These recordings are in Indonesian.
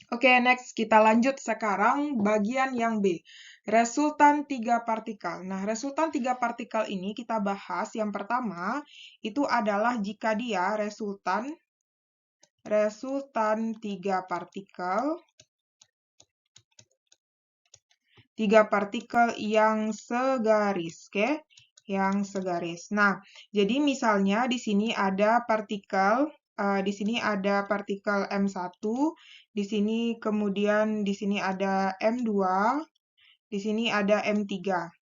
Oke, next kita lanjut sekarang bagian yang B. Resultan 3 partikel. Nah, resultan 3 partikel ini kita bahas. Yang pertama, itu adalah jika dia resultan 3 partikel, 3 partikel yang segaris, oke? Yang segaris. Nah, jadi misalnya di sini ada partikel, di sini ada partikel M1, di sini kemudian di sini ada M2, di sini ada M3.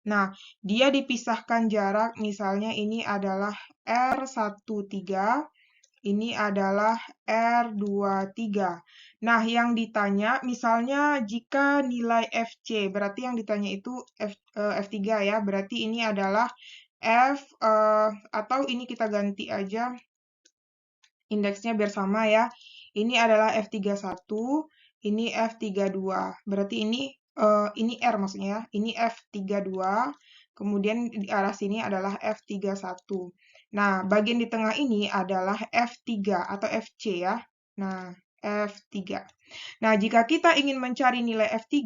Nah, dia dipisahkan jarak, misalnya ini adalah R13, ini adalah R23. Nah, yang ditanya, misalnya jika nilai FC, berarti yang ditanya itu F3 ya, berarti ini adalah atau ini kita ganti aja indeksnya biar sama ya. Ini adalah F31, ini F32. Berarti ini R maksudnya ya. Ini F32, kemudian di arah sini adalah F31. Nah, bagian di tengah ini adalah F3 atau FC ya. Nah, F3. Nah, jika kita ingin mencari nilai F3,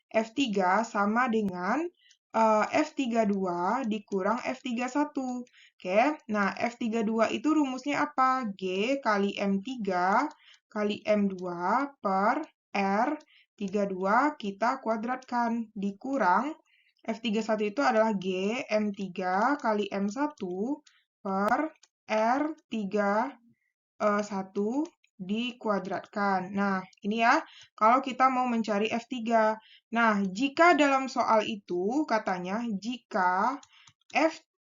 F3 sama dengan F32 dikurang F31. Oke, nah F32 itu rumusnya apa? G kali M3 kali M2 per R32 kita kuadratkan. Dikurang F31 itu adalah G M3 kali M1 per R31 dikuadratkan. Nah, ini ya, kalau kita mau mencari F3. Nah, jika dalam soal itu katanya jika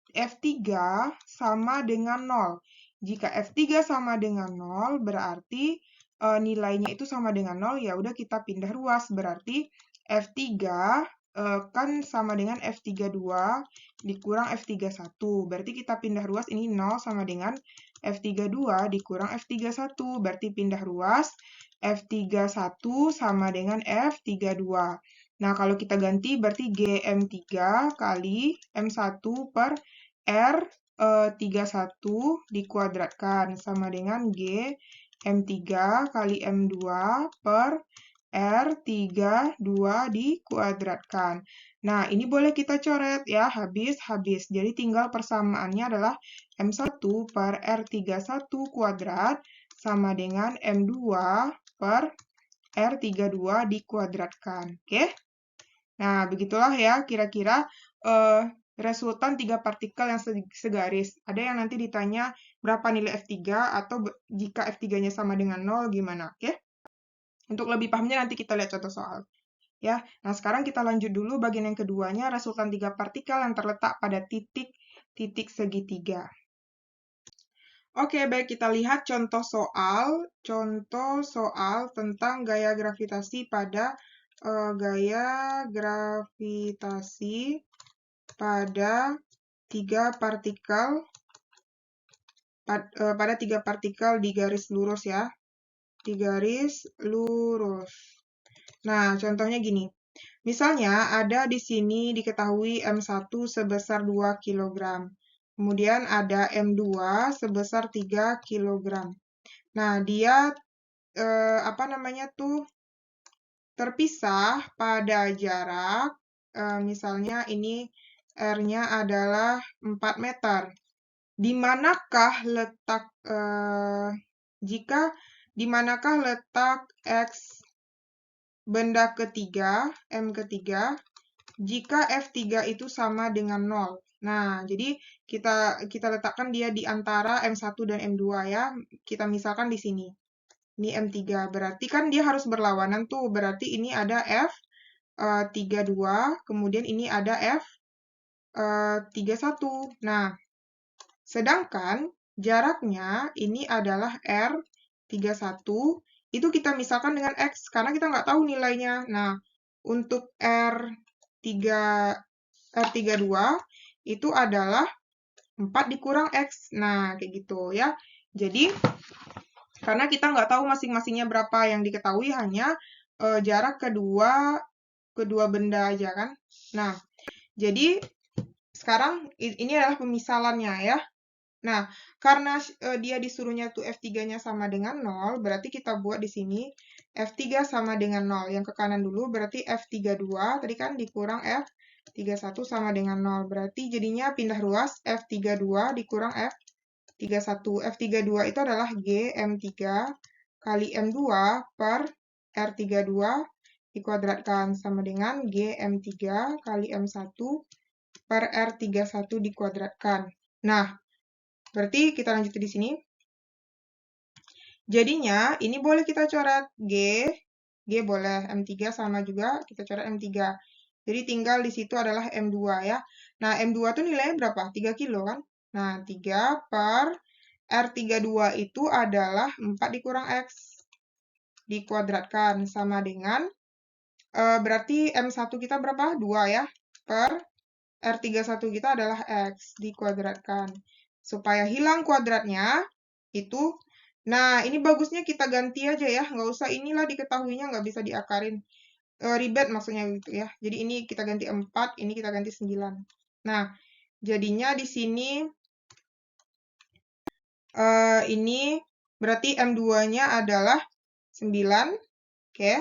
F3 sama dengan 0. Jika F3 sama dengan 0, berarti nilainya itu sama dengan 0, ya udah kita pindah ruas. Berarti F3 kan sama dengan F32 dikurang F31. Berarti kita pindah ruas, ini 0 sama dengan F32 dikurang F31. Berarti pindah ruas, F31 sama dengan F32. Nah, kalau kita ganti berarti GM3 kali M1 per R31 dikuadratkan sama dengan GM3 kali M2 per R32 dikuadratkan. Nah, ini boleh kita coret ya, habis-habis. Jadi tinggal persamaannya adalah M1 per R31 kuadrat sama dengan M2 per R32 dikuadratkan. Oke? Nah, begitulah ya kira-kira resultan 3 partikel yang segaris. Ada yang nanti ditanya berapa nilai F3 atau jika F3-nya sama dengan 0 gimana, oke? Untuk lebih pahamnya nanti kita lihat contoh soal. Ya, nah sekarang kita lanjut dulu bagian yang keduanya, resultan 3 partikel yang terletak pada titik segitiga. Oke, baik kita lihat contoh soal tentang gaya gravitasi pada tiga partikel di garis lurus ya, di garis lurus. Nah, contohnya gini. Misalnya ada di sini diketahui M1 sebesar 2 kg. Kemudian ada M2 sebesar 3 kg. Nah, dia terpisah pada jarak, misalnya ini R-nya adalah 4 meter. Di manakah letak X benda ketiga, M ketiga, jika F3 itu sama dengan 0. Nah, jadi kita letakkan dia di antara M1 dan M2 ya. Kita misalkan di sini. Ini M3, berarti kan dia harus berlawanan tuh. Berarti ini ada F32, kemudian ini ada F31. Nah, sedangkan jaraknya ini adalah R31, itu kita misalkan dengan X, karena kita nggak tahu nilainya. Nah, untuk R32 itu adalah 4 dikurang X. Nah, kayak gitu ya. Jadi, karena kita nggak tahu masing-masingnya berapa, yang diketahui hanya jarak kedua benda aja kan. Nah, jadi sekarang ini adalah pemisalannya ya. Nah, karena dia disuruhnya tuh F3-nya sama dengan 0, berarti kita buat di sini F3 sama dengan 0. Yang ke kanan dulu berarti F32, tadi kan dikurang F31 sama dengan 0. Berarti jadinya pindah ruas F32 dikurang F31. F32 itu adalah G M3 kali M2 per R32 dikuadratkan sama dengan G M3 kali M1 per R31 dikuadratkan. Nah, berarti kita lanjut di sini. Jadinya, ini boleh kita coret G boleh, M3 sama juga kita coret M3. Jadi tinggal di situ adalah M2 ya. Nah, M2 itu nilainya berapa? 3 kilo kan? Nah, 3 per R32 itu adalah 4 dikurang X. Dikuadratkan sama dengan, berarti M1 kita berapa? 2 ya. Per R31 kita adalah X. Dikuadratkan. Supaya hilang kuadratnya, itu. Nah, ini bagusnya kita ganti aja ya. Nggak usah inilah diketahuinya, nggak bisa diakarin. Ribet maksudnya gitu ya. Jadi ini kita ganti 4, ini kita ganti 9. Nah, jadinya di sini ini berarti M2-nya adalah 9. Oke.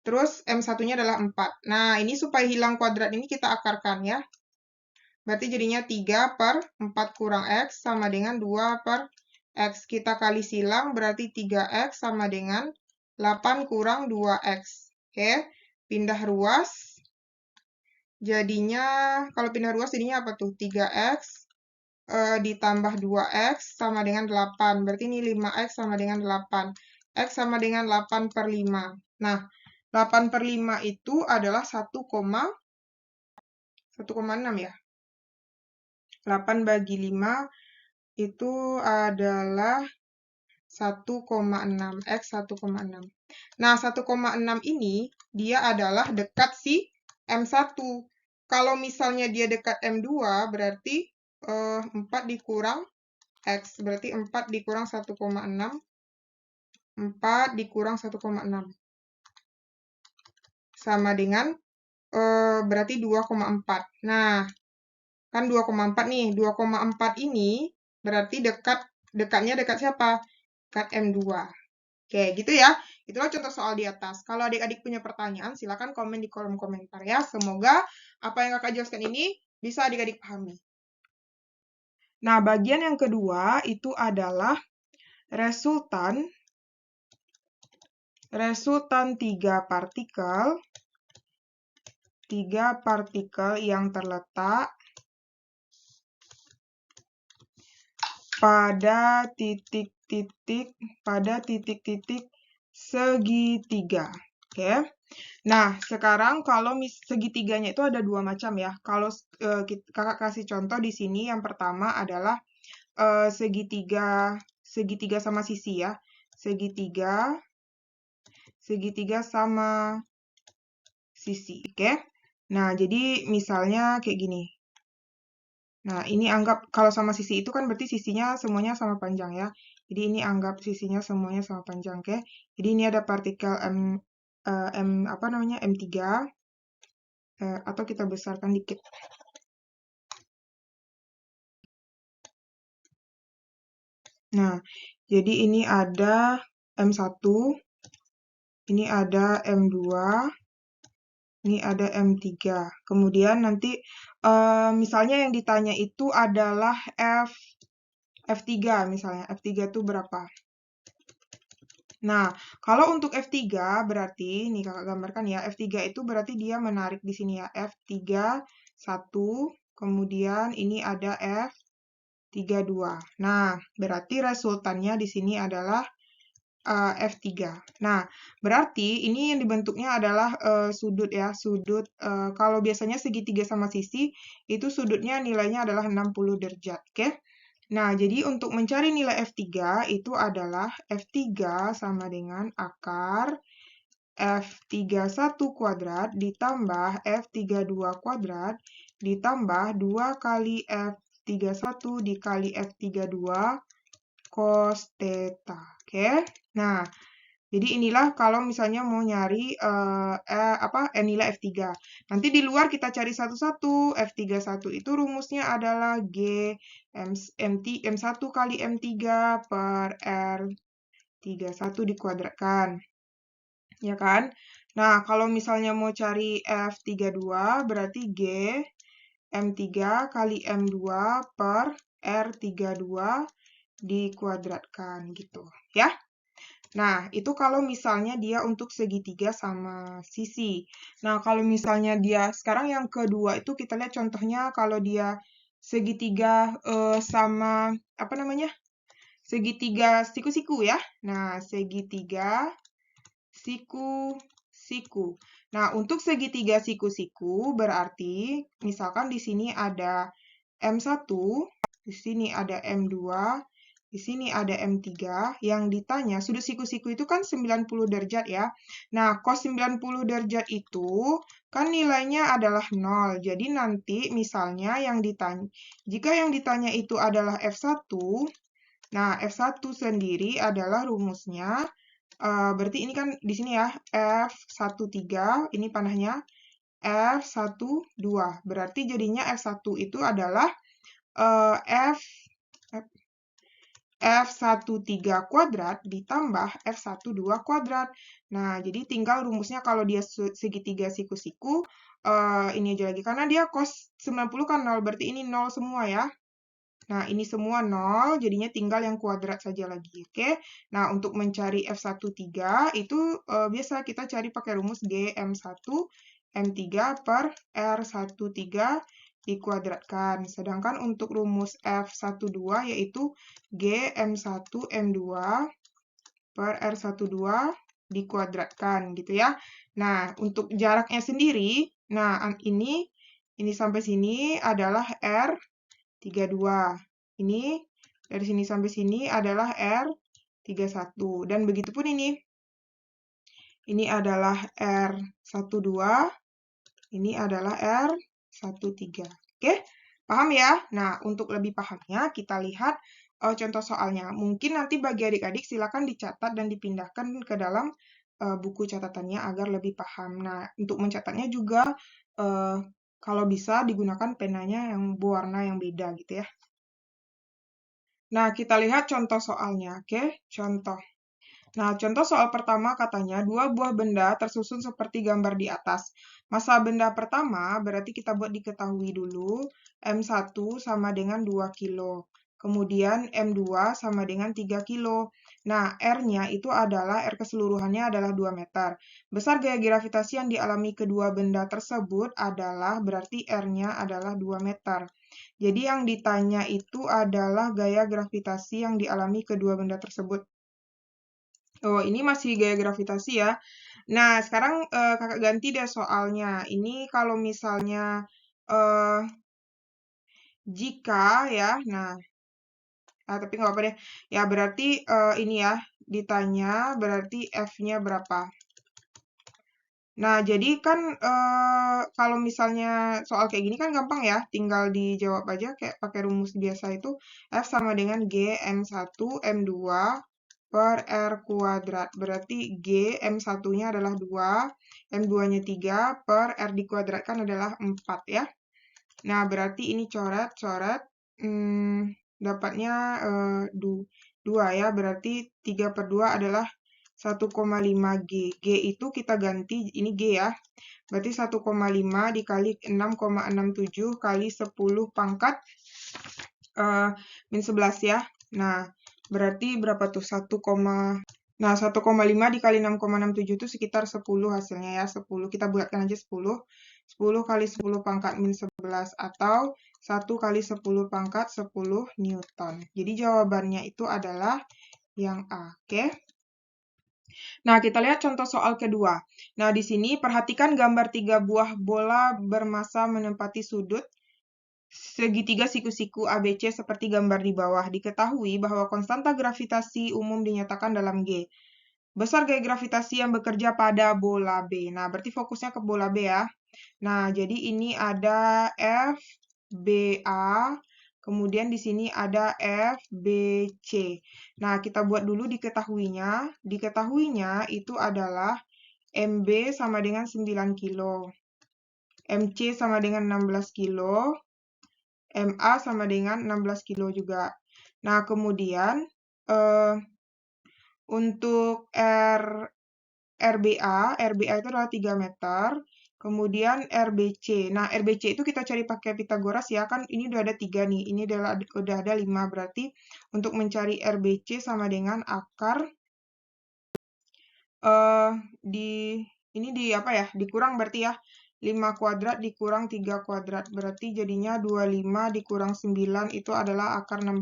Terus M1-nya adalah 4. Nah, ini supaya hilang kuadrat ini kita akarkan ya. Berarti jadinya 3 per 4 kurang X sama dengan 2 per X. Kita kali silang berarti 3X sama dengan 8 kurang 2X. Oke, pindah ruas. Jadinya, kalau pindah ruas jadinya apa tuh? 3X ditambah 2X sama dengan 8. Berarti ini 5X sama dengan 8. X sama dengan 8 per 5. Nah, 8 per 5 itu adalah 1,6 ya. 8 bagi 5 itu adalah 1,6. X 1,6. Nah, 1,6 ini dia adalah dekat si M1. Kalau misalnya dia dekat M2, berarti 4 dikurang X. Berarti 4 dikurang 1,6. 4 dikurang 1,6. Sama dengan berarti 2,4. Nah, kan 2,4 nih. 2,4 ini berarti dekatnya dekat siapa? Dekat M2. Oke, gitu ya. Itulah contoh soal di atas. Kalau adik-adik punya pertanyaan, silakan komen di kolom komentar ya. Semoga apa yang kakak jelaskan ini bisa adik-adik pahami. Nah, bagian yang kedua itu adalah resultan 3 partikel yang terletak pada titik-titik segitiga. Oke. Nah, sekarang kalau segitiganya itu ada 2 macam ya. Kalau kakak kasih contoh di sini, yang pertama adalah segitiga sama sisi ya. Segitiga sama sisi, oke? Nah, jadi misalnya kayak gini. Nah, ini anggap kalau sama sisi itu kan berarti sisinya semuanya sama panjang ya. Jadi ini anggap sisinya semuanya sama panjang, oke? Jadi ini ada partikel M3 atau kita besarkan dikit. Nah, jadi ini ada M1, ini ada M2, ini ada M3. Kemudian nanti misalnya yang ditanya itu adalah F3 misalnya. F3 itu berapa? Nah, kalau untuk F3 berarti, nih kakak gambarkan ya, F3 itu berarti dia menarik di sini ya, F3, 1, kemudian ini ada F32. Nah, berarti resultannya di sini adalah F3. Nah, berarti ini yang dibentuknya adalah sudut ya, sudut. Kalau biasanya segitiga sama sisi, itu sudutnya nilainya adalah 60 derajat, oke? Nah, jadi untuk mencari nilai F3 itu adalah F3 sama dengan akar F31 kuadrat ditambah F32 kuadrat ditambah 2 kali F31 dikali F32 cos theta. Oke? Nah, jadi inilah kalau misalnya mau nyari nilai F3. Nanti di luar kita cari satu-satu. F31 itu rumusnya adalah G M1 kali M3 per R31 dikuadratkan. Ya kan? Nah, kalau misalnya mau cari F32, berarti G M3 kali M2 per R32 dikuadratkan gitu ya. Nah, itu kalau misalnya dia untuk segitiga sama sisi. Nah, kalau misalnya dia sekarang yang kedua itu kita lihat contohnya kalau dia segitiga sama apa namanya? Segitiga siku-siku ya. Nah, segitiga siku-siku. Nah, untuk segitiga siku-siku berarti misalkan di sini ada M1, di sini ada M2, di sini ada M3. Yang ditanya, sudut siku-siku itu kan 90 derajat ya. Nah, cos 90 derajat itu kan nilainya adalah 0. Jadi nanti misalnya jika yang ditanya itu adalah F1, nah F1 sendiri adalah rumusnya berarti ini kan di sini ya, F13, ini panahnya F12. Berarti jadinya F1 itu adalah F F13 kuadrat ditambah F12 kuadrat. Nah, jadi tinggal rumusnya kalau dia segitiga siku-siku, ini aja lagi. Karena dia cos 90 kan 0, berarti ini 0 semua ya. Nah, ini semua 0, jadinya tinggal yang kuadrat saja lagi, oke? Nah, untuk mencari F13 itu biasa kita cari pakai rumus G M1 M3 per R13 dikuadratkan. Sedangkan untuk rumus F12 yaitu G M1 M2 per R12 dikuadratkan gitu ya. Nah, untuk jaraknya sendiri, nah ini sampai sini adalah R32. Ini dari sini sampai sini adalah R31. Dan begitu pun ini. Ini adalah R12. Ini adalah R13. Oke? Paham ya? Nah, untuk lebih pahamnya kita lihat contoh soalnya. Mungkin nanti bagi adik-adik silakan dicatat dan dipindahkan ke dalam buku catatannya agar lebih paham. Nah, untuk mencatatnya juga kalau bisa digunakan penanya yang berwarna yang beda gitu ya. Nah, kita lihat contoh soalnya, oke? Contoh. Nah, contoh soal pertama katanya, dua buah benda tersusun seperti gambar di atas. Massa benda pertama berarti kita buat diketahui dulu, M1 sama dengan 2 kilo. Kemudian M2 sama dengan 3 kilo. Nah, R-nya itu adalah, R keseluruhannya adalah 2 meter. Besar gaya gravitasi yang dialami kedua benda tersebut adalah, berarti R-nya adalah 2 meter. Jadi yang ditanya itu adalah gaya gravitasi yang dialami kedua benda tersebut. Oh, ini masih gaya gravitasi ya. Nah, sekarang kakak ganti deh soalnya. Ini kalau misalnya jika ya, nah, tapi nggak apa deh. Ya, berarti ini ya, ditanya berarti F-nya berapa. Nah, jadi kan kalau misalnya soal kayak gini kan gampang ya, tinggal dijawab aja kayak pakai rumus biasa itu, F sama dengan G M1 M2 per R kuadrat. Berarti G M1-nya adalah 2, M2-nya 3, per R dikuadratkan adalah 4 ya. Nah, berarti ini coret-coret, dapatnya 2 ya, berarti 3 per 2 adalah 1,5 G. G itu kita ganti, ini G ya. Berarti 1,5 dikali 6,67 kali 10 pangkat min 11 ya. Nah, berarti berapa tuh? 1,5 dikali 6,67 itu sekitar 10 hasilnya ya. 10, kita buatkan aja 10. 10 kali 10 pangkat min 11 atau 1 kali 10 pangkat 10 Newton. Jadi jawabannya itu adalah yang A, oke? Nah, kita lihat contoh soal kedua. Nah, di sini perhatikan gambar 3 buah bola bermassa menempati sudut segitiga siku-siku ABC seperti gambar di bawah. Diketahui bahwa konstanta gravitasi umum dinyatakan dalam G. Besar gaya gravitasi yang bekerja pada bola B. Nah, berarti fokusnya ke bola B ya. Nah, jadi ini ada FBA, kemudian di sini ada FBC. Nah, kita buat dulu diketahuinya. Diketahuinya itu adalah MB sama dengan 9 kilo. MC sama dengan 16 kilo. MA sama dengan 16 kilo juga. Nah, kemudian untuk RBA itu adalah 3 meter, kemudian RBC. Nah, RBC itu kita cari pakai Pitagoras ya, kan ini udah ada 3 nih, ini udah ada 5, berarti untuk mencari RBC sama dengan akar dikurang berarti ya, 5 kuadrat dikurang 3 kuadrat, berarti jadinya 25 dikurang 9 itu adalah akar 16.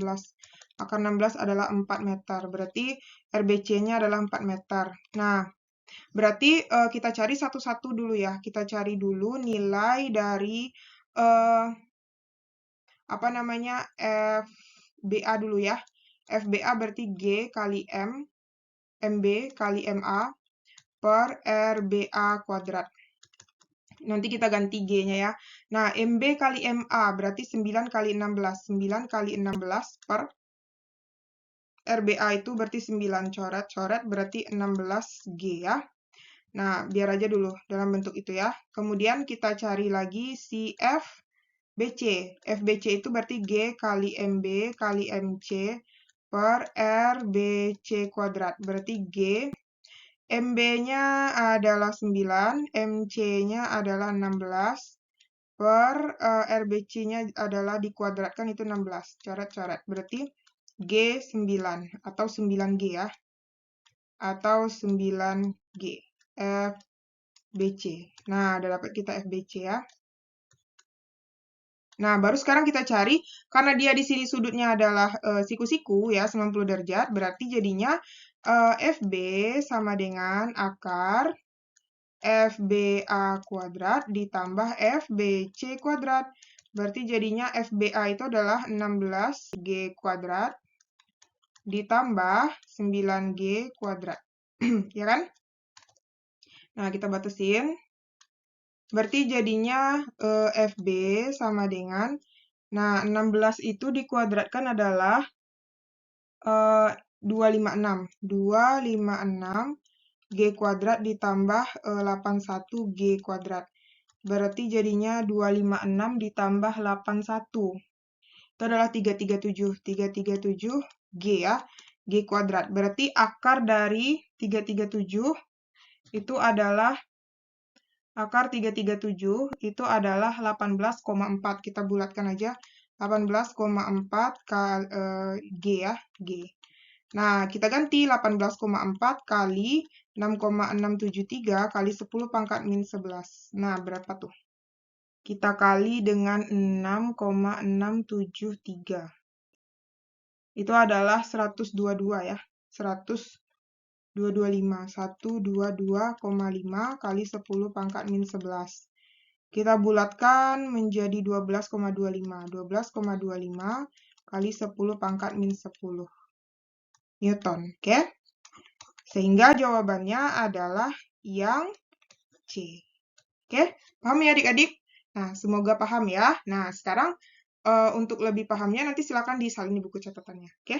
Akar 16 adalah 4 meter, berarti RBC-nya adalah 4 meter. Nah, berarti kita cari satu-satu dulu ya, kita cari dulu nilai dari FBA dulu ya. FBA berarti G kali M, MB kali MA, per RBA kuadrat. Nanti kita ganti G-nya ya. Nah, MB kali MA berarti 9 kali 16. 9 kali 16 per RBA itu berarti 9 coret-coret berarti 16G ya. Nah, biar aja dulu dalam bentuk itu ya. Kemudian kita cari lagi si FBC. FBC itu berarti G kali MB kali MC per RBC kuadrat. Berarti G MB-nya adalah 9, MC-nya adalah 16, per RBC-nya adalah dikuadratkan itu 16. Coret-coret. Berarti G 9 atau 9G ya. Atau 9G. FBC. Nah, udah dapat kita FBC ya. Nah, baru sekarang kita cari, karena dia di sini sudutnya adalah siku-siku ya, 90 derajat, berarti jadinya FB sama dengan akar FBA kuadrat ditambah FBC kuadrat. Berarti jadinya FBA itu adalah 16G kuadrat ditambah 9G kuadrat. Ya kan? Nah, kita batasin. Berarti jadinya FB sama dengan, nah 16 itu dikuadratkan adalah 256. 256 G kuadrat ditambah 81G kuadrat. Berarti jadinya 256 ditambah 81. Itu adalah 337. 337G ya. G kuadrat. Berarti akar dari 337 itu adalah akar 337 itu adalah 18,4. Kita bulatkan aja. 18,4 G ya. G. Nah, kita ganti 18,4 kali 6,673 kali 10 pangkat min 11. Nah, berapa tuh? Kita kali dengan 6,673. Itu adalah 122 ya. 122,5. 122,5 kali 10 pangkat min 11. Kita bulatkan menjadi 12,25. 12,25 kali 10 pangkat min 10. Newton, oke? Sehingga jawabannya adalah yang C. Oke, paham ya adik-adik? Nah, semoga paham ya. Nah, sekarang untuk lebih pahamnya nanti silakan disalin di buku catatannya, oke?